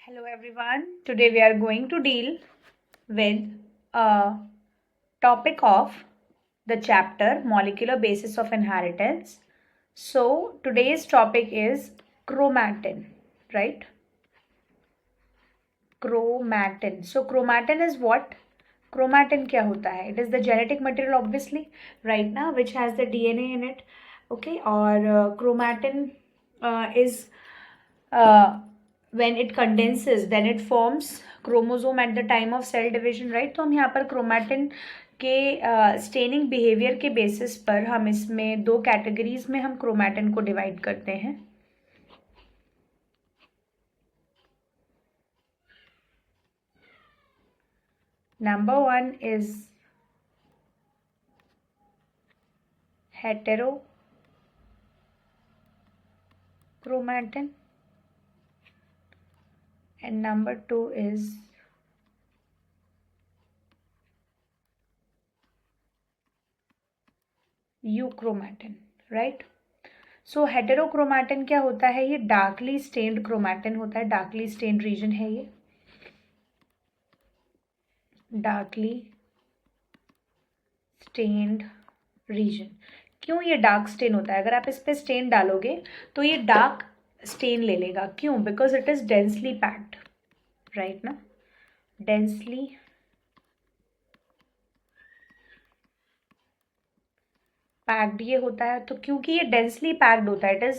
Hello everyone. Today we are going to deal with a topic of the chapter Molecular Basis of Inheritance. So today's topic is chromatin, right? Chromatin. So chromatin is what? Chromatin क्या होता है? It is the genetic material obviously, right now, which has the DNA in it. Okay, और chromatin is when it condenses then it forms chromosome at the time of cell division, right? तो हम यहाँ पर chromatin के staining behaviour के basis पर हम इसमें दो कैटेगरीज में हम क्रोमैटिन को डिवाइड करते हैं. Number 1 is heterochromatin and number 2 is euchromatin, right? So heterochromatin क्या होता है? ये डार्कली स्टेन्ड क्रोमैटिन होता है. डार्कली स्टेन्ड रीजन है ये, डार्कली स्टेन्ड रीजन. क्यों ये डार्क स्टेन होता है? अगर आप इस पे स्टेन डालोगे तो ये डार्क स्टेन ले लेगा. क्यों? Because it is densely packed, right ना? डेंसली पैक्ड ये होता है. तो क्योंकि ये डेंसली पैक्ड होता है, it is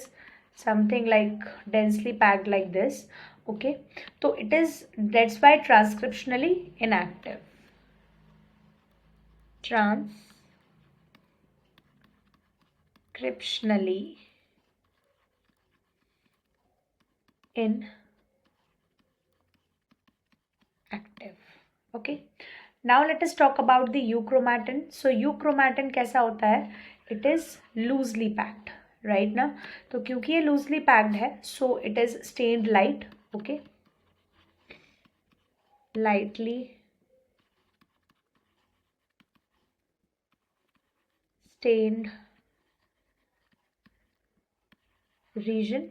something like densely packed like this. Okay, तो it is that's why transcriptionally inactive. Transcriptionally inactive. Okay, now let us talk about the euchromatin. So euchromatin कैसा होता है? It is loosely packed, right ना? तो क्योंकि ये loosely packed है, so it is stained light. Okay, lightly stained region.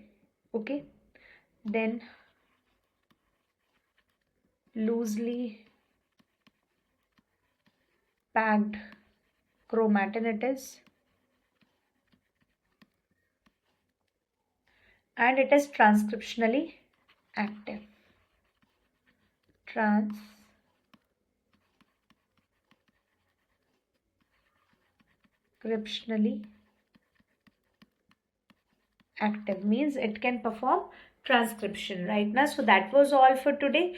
Okay, then loosely packed chromatin it is, and it is transcriptionally active. Transcriptionally active means it can perform transcription, right ना? So that was all for today.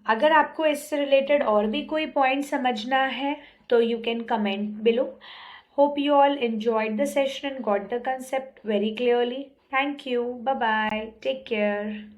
अगर आपको इससे related और भी कोई point समझना है तो you can comment below. Hope you all enjoyed the session and got the concept very clearly. Thank you. Bye bye. Take care.